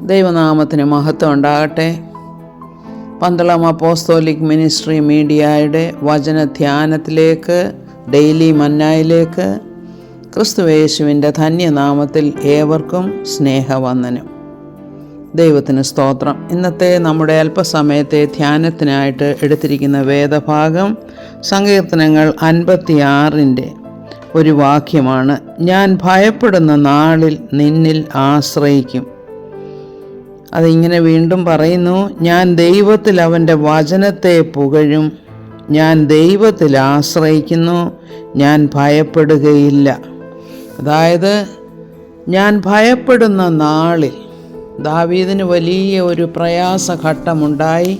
ദൈവനാമത്തിന് മഹത്വം ഉണ്ടാകട്ടെ. പന്തളം അപ്പോസ്തോലിക് മിനിസ്ട്രി മീഡിയയുടെ വചനധ്യാനത്തിലേക്ക്, ഡെയിലി മന്നായിലേക്ക് ക്രിസ്തുയേശുവിൻ്റെ ധന്യനാമത്തിൽ ഏവർക്കും സ്നേഹവന്ദനം. ദൈവത്തിന് സ്തോത്രം. ഇന്നത്തെ നമ്മുടെ അല്പസമയത്തെ ധ്യാനത്തിനായിട്ട് എടുത്തിരിക്കുന്ന വേദഭാഗം സങ്കീർത്തനങ്ങൾ 56 ഒരു വാക്യമാണ്. ഞാൻ ഭയപ്പെടുന്ന നാളിൽ നിന്നിൽ ആശ്രയിക്കും. അതിങ്ങനെ വീണ്ടും പറയുന്നു, ഞാൻ ദൈവത്തിൽ അവൻ്റെ വചനത്തെ പുകഴും. ഞാൻ ദൈവത്തിൽ ആശ്രയിക്കുന്നു, ഞാൻ ഭയപ്പെടുകയില്ല. അതായത് ഞാൻ ഭയപ്പെടുന്ന നാളിൽ ദാവീദിന് വലിയ ഒരു പ്രയാസഘട്ടമുണ്ടായി.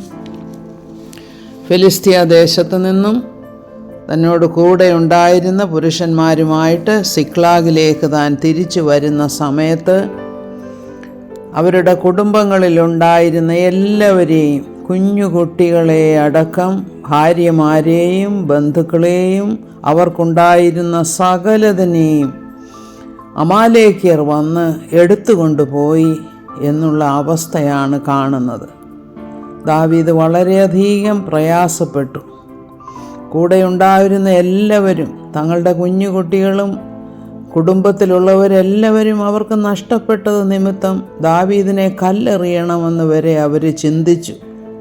ഫിലിസ്തീയ ദേശത്തു നിന്നും തന്നോട് കൂടെ ഉണ്ടായിരുന്ന പുരുഷന്മാരുമായിട്ട് സിക്ലാഗിലേക്ക് താൻ തിരിച്ചു വരുന്ന സമയത്ത് അവരുടെ കുടുംബങ്ങളിലുണ്ടായിരുന്ന എല്ലാവരെയും, കുഞ്ഞുകുട്ടികളെ അടക്കം ഭാര്യമാരെയും ബന്ധുക്കളെയും അവർക്കുണ്ടായിരുന്ന സകലതിനെയും അമാലേക്യർ വന്ന് എടുത്തുകൊണ്ടുപോയി എന്നുള്ള അവസ്ഥയാണ് കാണുന്നത്. ദാവീദ് വളരെയധികം പ്രയാസപ്പെട്ടു. കൂടെ ഉണ്ടായിരുന്ന എല്ലാവരും, തങ്ങളുടെ കുഞ്ഞുകുട്ടികളും കുടുംബത്തിലുള്ളവരെല്ലാവരും അവർക്ക് നഷ്ടപ്പെട്ടത് നിമിത്തം ദാവീദിനെ കല്ലെറിയണമെന്ന് വരെ അവർ ചിന്തിച്ചു.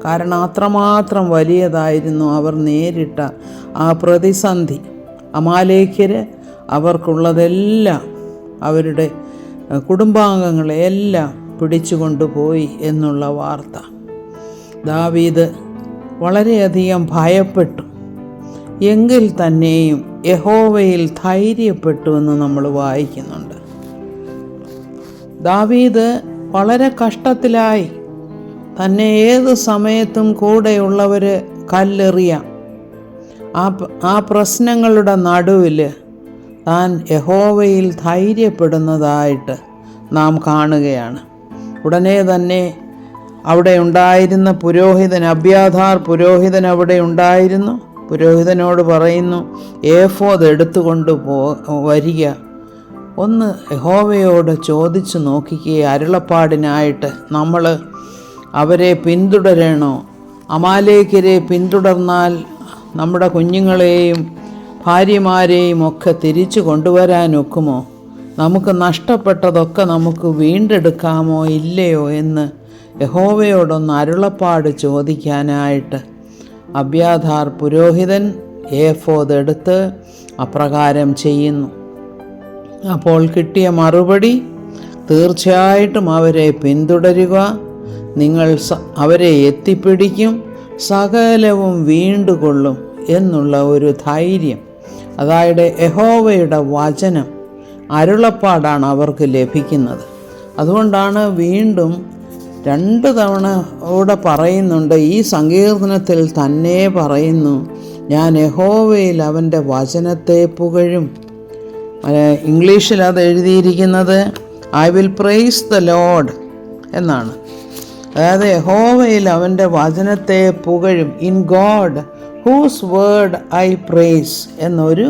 കാരണം അത്രമാത്രം വലിയതായിരുന്നു അവർ നേരിട്ട ആ പ്രതിസന്ധി. അമാലേക്യർ അവർക്കുള്ളതെല്ലാം, അവരുടെ കുടുംബാംഗങ്ങളെയെല്ലാം പിടിച്ചുകൊണ്ടുപോയി എന്നുള്ള വാർത്ത. ദാവീദ് വളരെയധികം ഭയപ്പെട്ടു. എങ്കിൽ തന്നെയും യഹോവയിൽ ധൈര്യപ്പെട്ടു എന്ന് നമ്മൾ വായിക്കുന്നുണ്ട്. ദാവീദ് വളരെ കഷ്ടത്തിലായി. തന്നെ ഏത് സമയത്തും കൂടെയുള്ളവർ കല്ലെറിയാം. ആ പ്രശ്നങ്ങളുടെ നടുവിൽ താൻ യഹോവയിൽ ധൈര്യപ്പെടുന്നതായിട്ട് നാം കാണുകയാണ്. ഉടനെ തന്നെ അവിടെ ഉണ്ടായിരുന്ന പുരോഹിതൻ, അബ്യാഥാർ പുരോഹിതൻ അവിടെ ഉണ്ടായിരുന്നു. പുരോഹിതനോട് പറയുന്നു, ഏഫോദ് എടുത്തുകൊണ്ട് വരിക, ഒന്ന് യഹോവയോട് ചോദിച്ചു നോക്കിക്കുക, അരുളപ്പാടിനായിട്ട് നമ്മൾ അവരെ പിന്തുടരണോ? അമാലേക്യരെ പിന്തുടർന്നാൽ നമ്മുടെ കുഞ്ഞുങ്ങളെയും ഭാര്യമാരെയും ഒക്കെ തിരിച്ചു കൊണ്ടുവരാനൊക്കുമോ? നമുക്ക് നഷ്ടപ്പെട്ടതൊക്കെ നമുക്ക് വീണ്ടെടുക്കാമോ ഇല്ലയോ എന്ന് യഹോവയോടൊന്ന് അരുളപ്പാട് ചോദിക്കാനായിട്ട് അബ്യാഥാർ പുരോഹിതൻ ഏഫോദ് എടുത്ത് അപ്രകാരം ചെയ്യുന്നു. അപ്പോൾ കിട്ടിയ മറുപടി, തീർച്ചയായിട്ടും അവരെ പിന്തുടരുക, നിങ്ങൾ അവരെ എത്തിപ്പിടിക്കും, സകലവും വീണ്ടുകൊള്ളും എന്നുള്ള ഒരു ധൈര്യം. അതായത് യഹോവയുടെ വചനം, അരുളപ്പാടാണ് അവർക്ക് ലഭിക്കുന്നത്. അതുകൊണ്ടാണ് വീണ്ടും 2 തവണ ഇവിടെ പറയുന്നുണ്ട്. ഈ സങ്കീർത്തനത്തിൽ തന്നെ പറയുന്നു, ഞാൻ യഹോവയിൽ അവൻ്റെ വചനത്തെ പുകഴും. ഇംഗ്ലീഷിൽ അത് എഴുതിയിരിക്കുന്നത് I will praise the Lord എന്നാണ്. അതായത് യഹോവയിൽ അവൻ്റെ വചനത്തെ പുകഴും. In God whose word I praise എന്നൊരു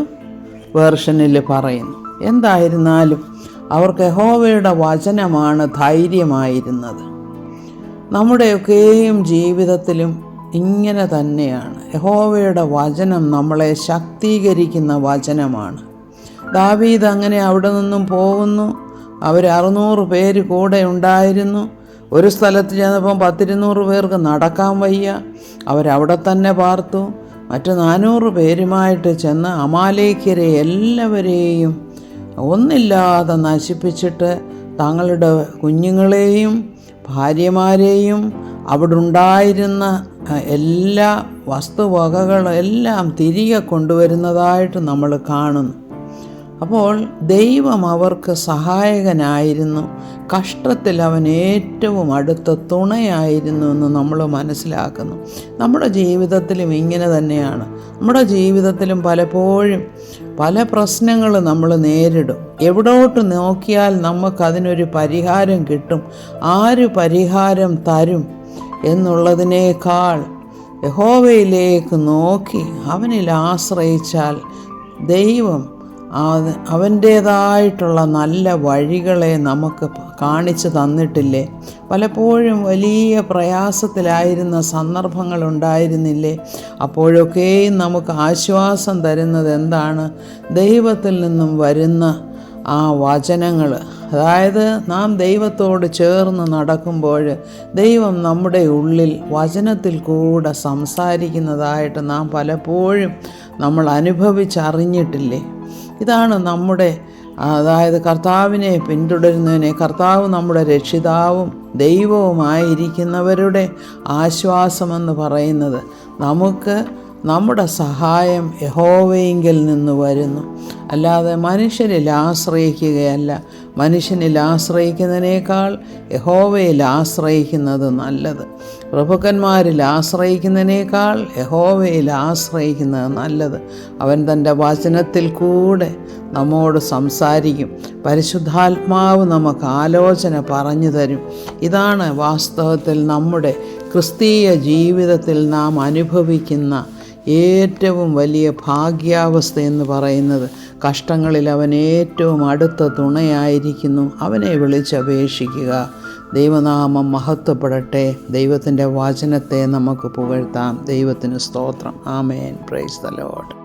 വേർഷനിൽ പറയുന്നു. എന്തായിരുന്നാലും അവർക്ക് യഹോവയുടെ വചനമാണ് ധൈര്യമായിരുന്നത്. നമ്മുടെയൊക്കെയും ജീവിതത്തിലും ഇങ്ങനെ തന്നെയാണ്. യഹോവയുടെ വചനം നമ്മളെ ശക്തീകരിക്കുന്ന വചനമാണ്. ദാവീദ് അങ്ങനെ അവിടെ നിന്നും പോകുന്നു. അവർ 600 പേര് കൂടെ ഉണ്ടായിരുന്നു. ഒരു സ്ഥലത്ത് ചെന്നപ്പം 100-200 പേർക്ക് നടക്കാൻ വയ്യ. അവരവിടെ തന്നെ പാർത്തു. മറ്റ് 400 പേരുമായിട്ട് ചെന്ന് അമാലേക്യരെ എല്ലാവരെയും ഒന്നില്ലാതെ നശിപ്പിച്ചിട്ട് തങ്ങളുടെ കുഞ്ഞുങ്ങളെയും ഭാര്യമാരെയും അവിടെ ഉണ്ടായിരുന്ന എല്ലാ വസ്തുവകകളും എല്ലാം തിരികെ കൊണ്ടുവരുന്നതായിട്ട് നമ്മൾ കാണുന്നു. അപ്പോൾ ദൈവം അവർക്ക് സഹായകനായിരുന്നു. കഷ്ടത്തിൽ അവൻ ഏറ്റവും അടുത്ത തുണയായിരുന്നു എന്ന് നമ്മൾ മനസ്സിലാക്കുന്നു. നമ്മുടെ ജീവിതത്തിലും ഇങ്ങനെ തന്നെയാണ്. നമ്മുടെ ജീവിതത്തിലും പലപ്പോഴും പല പ്രശ്നങ്ങൾ നമ്മൾ നേരിടും. എവിടോട്ട് നോക്കിയാൽ നമുക്കതിനൊരു പരിഹാരം കിട്ടും. ആര് പരിഹാരം തരും എന്നുള്ളതിനേക്കാൾ യഹോവയിലേക്ക് നോക്കി അവനിൽ ആശ്രയിച്ചാൽ ദൈവം അവൻ്റേതായിട്ടുള്ള നല്ല വഴികളെ നമുക്ക് കാണിച്ചു തന്നിട്ടില്ലേ? പലപ്പോഴും വലിയ പ്രയാസത്തിലായിരുന്ന സന്ദർഭങ്ങളുണ്ടായിരുന്നില്ലേ? അപ്പോഴൊക്കെയും നമുക്ക് ആശ്വാസം തരുന്നത് എന്താണ്? ദൈവത്തിൽ നിന്നും വരുന്ന ആ വചനങ്ങൾ. അതായത് നാം ദൈവത്തോട് ചേർന്ന് നടക്കുമ്പോൾ ദൈവം നമ്മുടെ ഉള്ളിൽ വചനത്തിൽ കൂടെ സംസാരിക്കുന്നതായിട്ട് നാം പലപ്പോഴും നമ്മൾ അനുഭവിച്ചറിഞ്ഞിട്ടില്ലേ? ഇതാണ് നമ്മുടെ, അതായത് കർത്താവിനെ പിന്തുടരുന്നതിനെ, കർത്താവ് നമ്മുടെ രക്ഷിതാവും ദൈവവുമായിരിക്കുന്നവരുടെ ആശ്വാസമെന്ന് പറയുന്നത്. നമുക്ക് നമ്മുടെ സഹായം യഹോവയിങ്കൽ നിന്ന് വരുന്നു, അല്ലാതെ മനുഷ്യരിൽ ആശ്രയിക്കുകയല്ല. മനുഷ്യനിൽ ആശ്രയിക്കുന്നതിനേക്കാൾ യഹോവയിൽ ആശ്രയിക്കുന്നത് നല്ലത്. പ്രഭുക്കന്മാരിൽ ആശ്രയിക്കുന്നതിനേക്കാൾ യഹോവയിൽ ആശ്രയിക്കുന്നത് നല്ലത്. അവൻ തൻ്റെ വചനത്തിൽ കൂടെ നമ്മോട് സംസാരിക്കും. പരിശുദ്ധാത്മാവ് നമുക്ക് ആലോചന പറഞ്ഞു തരും. ഇതാണ് വാസ്തവത്തിൽ നമ്മുടെ ക്രിസ്തീയ ജീവിതത്തിൽ നാം അനുഭവിക്കുന്ന ഏറ്റവും വലിയ ഭാഗ്യാവസ്ഥ എന്ന് പറയുന്നത്. കഷ്ടങ്ങളിൽ അവൻ ഏറ്റവും അടുത്ത തുണയായിരിക്കുന്നു. അവനെ വിളിച്ചപേക്ഷിക്കുക. ദൈവനാമം മഹത്വപ്പെടട്ടെ. ദൈവത്തിൻ്റെ വചനത്തെ നമുക്ക് പുകഴ്ത്താം. ദൈവത്തിന് സ്തോത്രം. ആമേൻ. Praise the Lord.